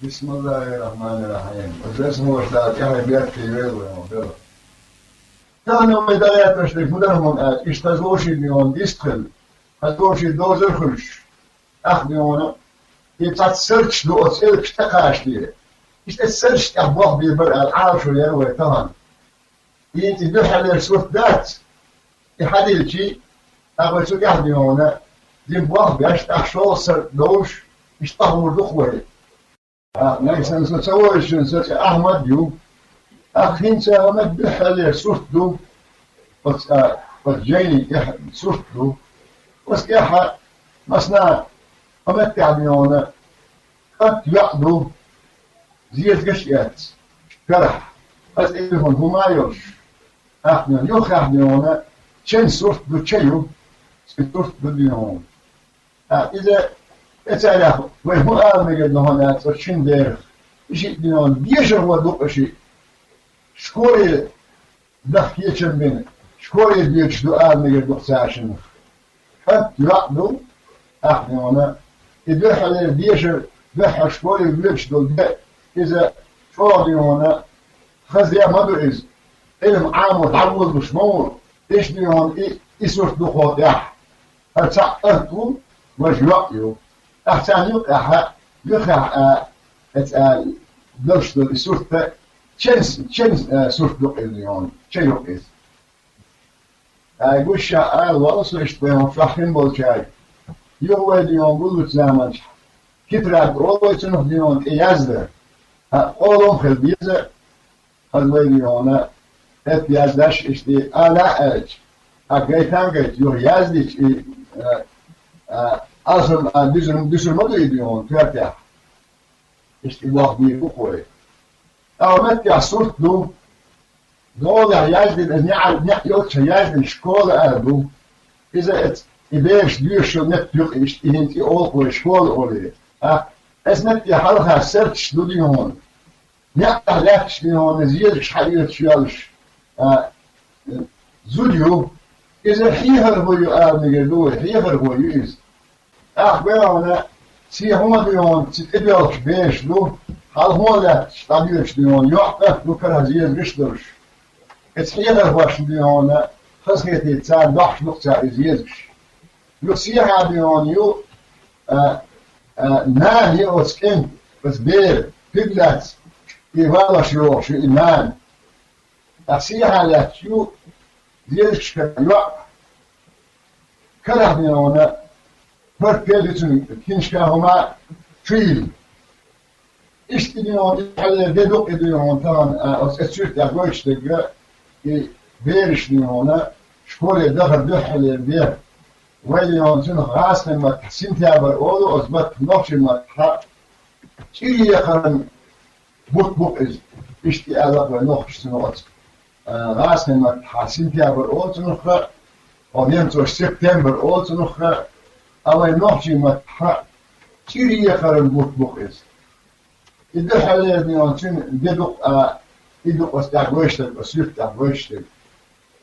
بسم الله الرحمن الرحيم. واسمه الفاتحة بيكفي ويضرب. كانوا مدايات مشرك مدرهم اشتزوشي بيون ديستخل هزوشي دوزر خلش أخذونا يتعد سرش دو أسئلك اشتقاش ليه إشت السرش تحبوه بيبرع العارش ويروي طهن ينتي دوحة لرسوث ذات يحديل شي أقول سوك أخذونا ديبوه بيش تحشول سر دوش اشتهور دخوه نحن سنسوي نسوي أحمد يوم أخين سأمد بحالي سوستو وجيني سوستو وسكاحة مصنع أمتع بيونا قد يعدو زيت قشيات كرح أسئلهم هما يوش أحنا يوخ بيونا شن سوستو تشيو سوستو بيونا إذا أتعرف وهو آمي قد هنا ترشين دير شيء بيونا بيشر ودوق شيء شكوري دخ يشم بين شكوري بيش دعاء مير دخساشن حتى يعدو أحنا إذا حلي بيشر دخ شكوري بيش دول إذا شوري هنا خزيا مدرس علم عام وتعود بشمول إيش بيهم إيسوس دخوت يح هتسعقتو وجوعيو أحسن يقع أتقال دوش دول إيسوس چند سوش دو قیلیون چه یو قیز گوش شعال والس اشتباهم فخیم بول چای یو ویدیون بولوت زمان کتراد اول چنو دیون ایازده اولم خل بیزه از ویدیونه ات یازدش اشتی آلا اج اگیتان گیت یو یازدیش اصلا دیزر مدو ایدیون تورتیا اشتی واق بیرو خوی أو متى صرت له نوضع يجد أن يعطي يجد الشكول أبو إذا إباش ديش نت يقش إنتي أول الشكول أولي متى حلقة سرتش دودي هون نعطي لكش من هون زيادش حقيقة شيالش زوديو إذا حيهر هو مجدوه حيهر هو يز أخبرنا سي هما ديون تتبعش باش له هل هو لا تستعملش ديون يعطف بكره زياد رشدرش اتحيل الواش ديون خزيتي تاع ضحش نقطة زيادش يصيح ديون يو نان يوسكن بس بير بيبلات يوالاش يو شو إيمان أصيح لا تيو زيادش كيوع كره ديون فرق بيلتون كينشكا هما فيل İşte diyor, dedok ediyor tamam, asırt yapmıştı ki verişni ona, şkole dahil dahil diye, ve diyor, şunu gasne mat, sintiaber oğlu, azbat nafşi mat, çiğ yakarın buk iz, işte alak ve nafşi mat, gasne mat, sintiaber oğlu, şunu avyanto september oğlu, şunu ama nafşi mat, çiğ yakarın buk iz. إذا حاليا يمكن يدق استعجوشتك وسيف تعجوشتك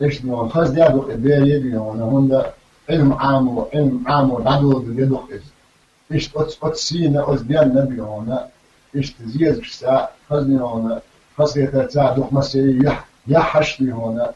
إيش نقول خلاص ده يدق البيئة يديون هوندا علم عام وعدو يدق إيش أتسينا أزبيان نبي هنا إيش تزيد بساعة خزني هنا خاصة تساعد دق مسيح يحشني هنا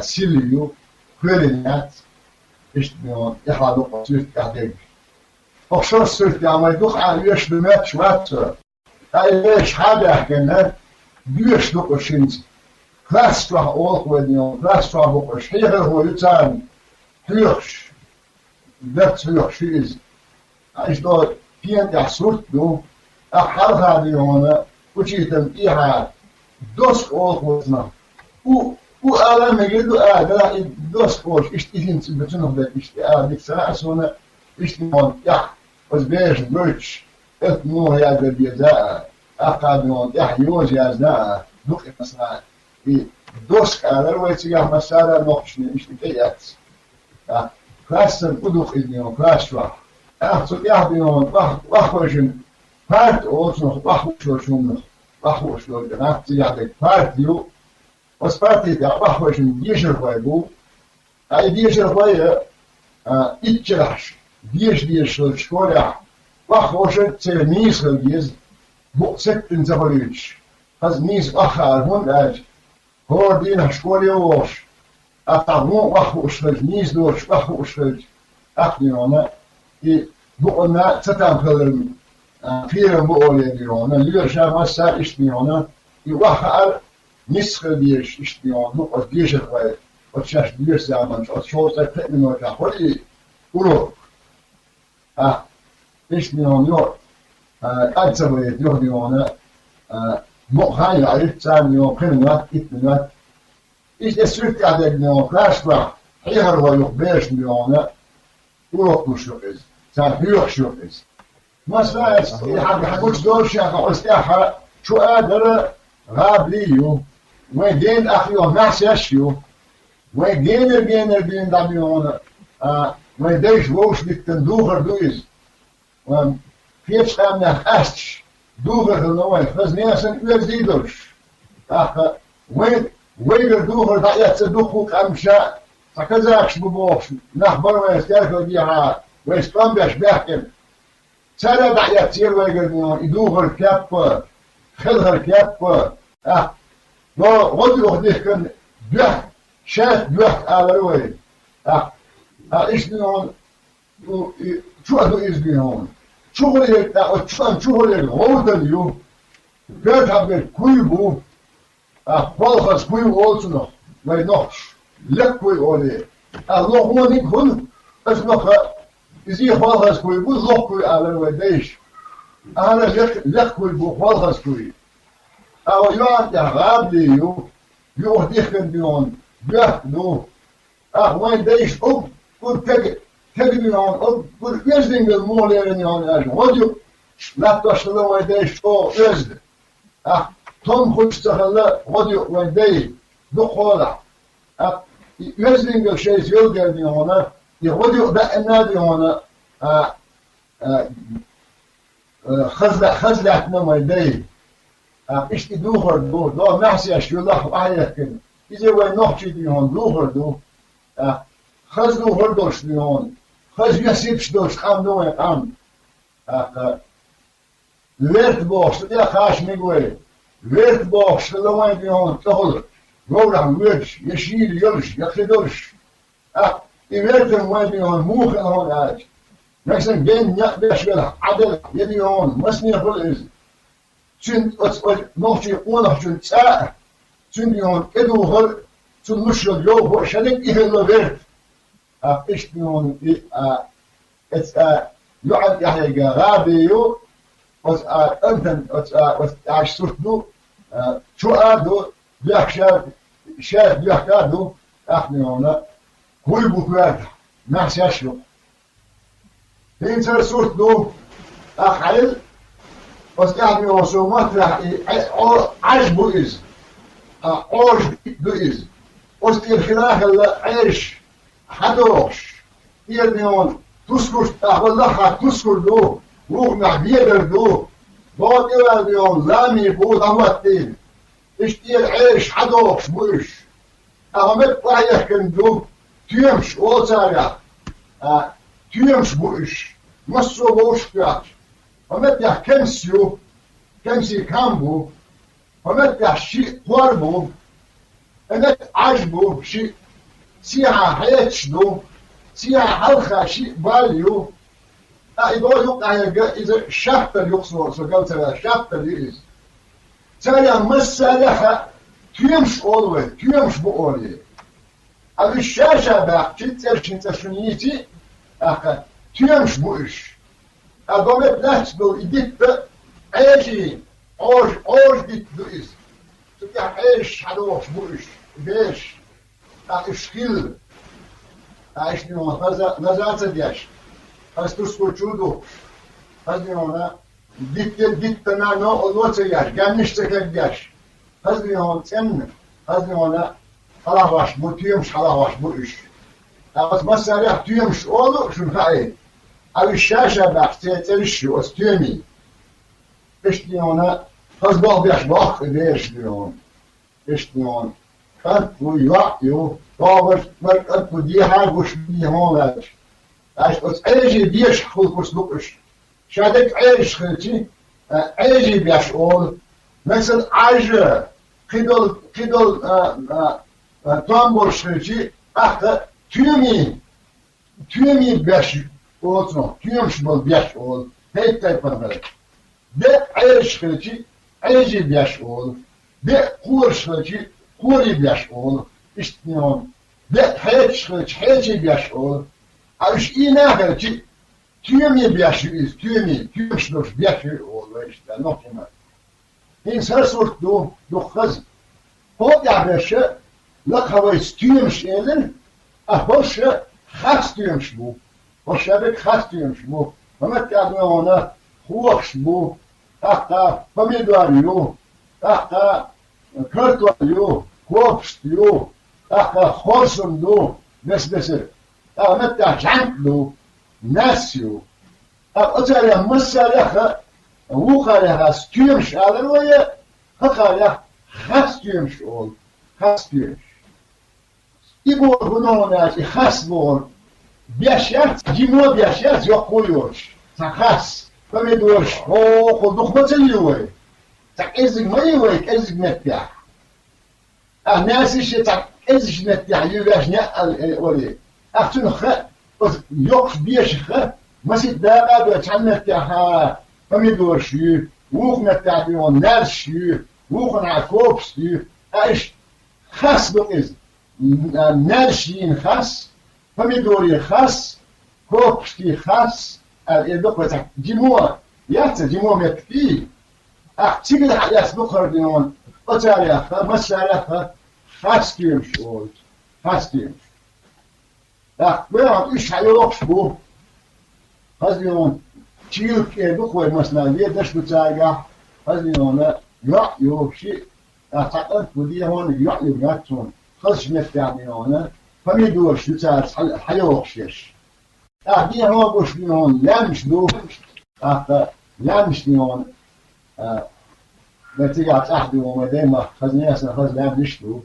سيليو كورينات إيش نقول يحادق سيف تعجب أخشر سيف تعمل دق عايش بمات شوات ليش هذا حكينا بيش دقشينز كلاس راح أوق وديون كلاس راح بقش حير هو يتان حيرش ذات حيرش إز إيش دور فين يحصلت له أحد هذه هنا وشيتم إيها دوس أوق وزنا و ألم يجدو لا دوس أوق إيش تيجين بتنهم ذا إيش ديك ساعة هنا إيش نون يح وزبيش برش إثنو هي الجزاء أقامون يحيوز يازنا نقطة مثلا دوسك على الويتيا مسارة نقشني مش بكيات كلاسن أدوخ إدنيون كلاس واحد أخذ يحبيون وحوشن بارت أوتنخ وحوشون وحوشون نقطة يحبيك بارتيو وسبارتي يا وحوشن ديشر خويبو أي ديشر خويه إتشرحش ديش شكوريح وحوشن تلميذ خليز بقصت انزبريش هز نيز أخر هون أج هو دين شكولي ووش أتعمو وحو أشغل نيز دوش وحو أشغل أخنيونا بقولنا ستام خلرم فيرم بقولي ديونا ليرشا مسا إشتنيونا يوحر نسخ ديش إشتنيونا نقص ديش الخوي وتشاش ديش زمان وتشوز تقنين وتحولي قلوب إشتنيونا يور أجزبريت يور ديونا مقهاي عرفت سام يوم خلنوات إتنوات إيش أسرت عدد يوم فلاشبع حيهر ويخبرش ديونا قلوب مشوكز سام حيوح شوكز ما سمعت حقوش دور شاخ أستاحة شو قادر غاب ليو وين دين أخيو معسيشيو وين دين داميون وين ديش ووش بتندوغر دويز فيش خامنا أستش دوغر دنوين فز نياسن ويزيدوش وين دوغر دعيات صدوخوك أمشا فكذاكش ببوش نخبر ويستيركو بيها ويستقام بيش بيحكم سنة دعيات سير ويقرنون يدوغر كاب خلغر كاب غدي وخديه كان بيح شات بيح آلوي إيش بيهون شو أدو إيش بيهون شغلي شغلي غودن يو بيت هبل كويبو بالخص كويبو أولسنو وينوش لك كويبو أولي الله هو نيكون اسمه إذا بالخص كويبو لك كوي آلوي ديش أنا لك كويبو بالخص كوي أو يوان تغاب ليو يوخديه كان بيهون بيح نو وين ديش كل تجمعون كل يزدين المولين يعني أجمع وديو لا تشتغلوا ويديش تو يزد توم خوش تخلى وديو ويدي دخولة يزدين الشيء يلقى دي هنا يوديو بأنا دي هنا خزلة من ويدي إيش تدوخر دو نحسي أشيو الله وعيك كده إذا وين نحشي دي هون دوخر دو خزلو هردوش دي هون خز يسيبش دوش خام نوع قام ويرت بوش يا خاش ميقوي ويرت بوش لوين بيون تهول رولم ويرش يشيل يلش يخدوش ويرت وين بيون موخ هون عاج مثلا بين يقبش بلا عدل يبيون مسني فل شن نوشي قوله شن ساعة شن بيون كدو هر شن مش اليوم هو شنك يهلو ويرت إيش بيون يعد يحيى غابيو أنت عاش صرتو شو أدو بيحشر شاف بيحكادو أخني هنا كل بكرة ما حسيشلو هين صار صرتو أخيل أستعمل وصومات راح عجبو إز عوج دو إز أستير خلاف العيش حدوش يرنيون تسكر والله تسكر دو روح محبير دو بعد يرنيون لامي بود أموتين اشتير عيش حدوش بوش أغمت رايح كندو تيمش أوتاريا تيمش بوش مصو بوش فيات أغمت يح كمسيو كمسي كامبو أغمت يح شيء قربو أغمت عجبو شيء سيها حياتشدو سيها حلقة شيء باليو يقول يقع إذا شابتر يقصر سقلت لها شابتر يقص تالي مسالحة تيمش أولوي تيمش بأولي هذه الشاشة بقى تترشن تشنيتي تيمش بوش أقومت نحسدو إدت عيشي عوش ديت دوئس تبقى عيش حدوش بوش بيش إشكيل عايشني هذا نزعت دياش هستوسكو تشودو هذي هنا ديت تنا نو نوتياش جانش تكدياش هذي هون تن هذي هنا خلاص بوتيمش خلاص بوش بس مسألة تيمش أولو شو هاي على الشاشة بحثيتش واستيمي إيش هنا هذا بيش باخ ليش هون إيش هون كانت ويوعيو طابش مركت بديها وش بدي هون عاش بس عيش ديش خلق وسلقش شادك عيش خلتي عيجي بيشقول مثل عجة قدل تنبول شنشي أخذ تيومي بيش أولتنو تيومش بول بيش أول هيك تايبان بلد ده عيش شنشي عيجي بيش أول ده قور شنشي قوري بيش أول اشتنيون ده حيج شنشي حيجي بيش أول أوش إينا شنشي تيومي بيش إز تيومش بول بيش أول ويشتا نوكيما إنسان صورت دو خز هو يعبش لك هو يستيمش إلن أهوش خاستيمش بو وشابك خاستيمش بو ومت يعبنا خوخش بو أختا فميدواريو أختا كرتواليو كوبشتيو أختا خورسم دو بس أمت يعجنك دو ناسيو أتاري مسالخ وقالها ستيمش هذا ويا هقالها خاستيمش أول خاستيمش يقول هنا خاصبور بيشات جيمو بيشات يقولوش تخاص فميدورش هو خدوخ بتليوي تعزق ما يويك ازق متاع الناس يشي تعزق متاع يباش نقل ولي اختن خ يوقف بيش خ ما سيت داقا بتعمل متاع فميدورش ووخ متاع بيون نارش ووخ نعكوبس ايش خاص بقز نارشين خاص فميدوري خاص كوبشتي خاص الإدقة جموع يحتى جموع مكتي تيجي الحياة بكرة دينون أتاريخ مسألة خاص كيمش أول خاص كيمش بيعط إيش حيوقش بو خاص دينون تيجي بكرة مثلا ليدش بتاعها خاص دينون يعيو شيء أعتقد بدي هون يعيو بيعتون خاص متعني هون فميدورش بتاع حيوقشش دي هو بوش ديون لامش دو لامش ديون بتيجي أحد وما دايما خزني أصلا خز لامش دو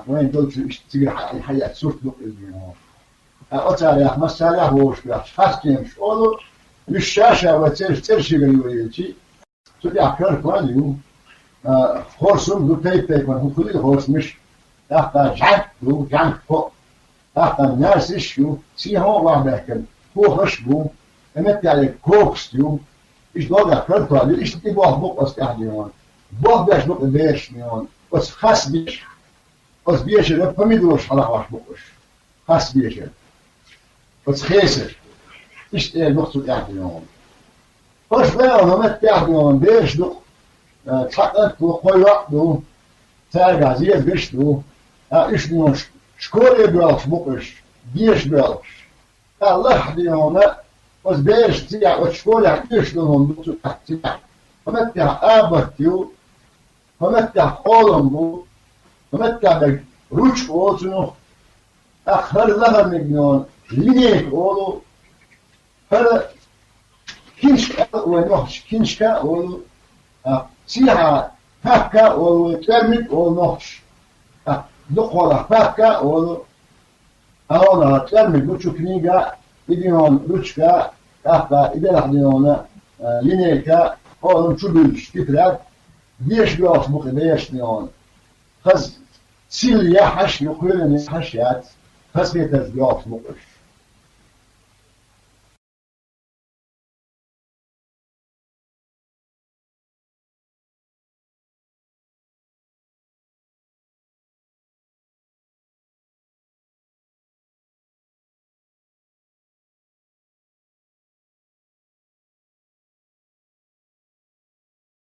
وين دول تيجي الحياة صورت دو الديون أتاريخ مسألة هوش بيعش خاص كيمش أولو بالشاشة وترشي بالويلتي تبيع كرك واليو خورسون دو تايب من هو كل خورس مش جانك دو جانك فوق الناس يشيو سي هون وعماكن هو خشبو امت على كوكستيو ايش دوغا كرتو ايش تبوه بوق استعديون بوه باش بوق بيش نيون بس خاص بيش بس بيش لا فميدوش على واش بوقش خاص بيش بس خيسر ايش الوقت تعديون فاش بقى ما تعديون بيش دو تحققت وقوي دو تارجع زي بيش دو ايش نوش شكوري بيالش بقش بيش بيالش الله حدي هنا وز بيش تيع وشكوري عكيش لهم بتو تحتيع فمتع آبتيو فمتع قولم بو فمتع روش قوتنو أخر لها مجنون لينيك قولو فلا كينشكا ونوحش كينشكا قولو سيها فاكا قولو ترمت قولو نوحش دقولا فاكا أو أولا ترمي لوتشو كنيجا إديون لوتشكا أخا إذا لحديون لينيكا أو نشوبيش تفرق بيش بيوش بقي بيش نيون خز سيل يحش يقولن يحشيات خز بيتز بيوش بقش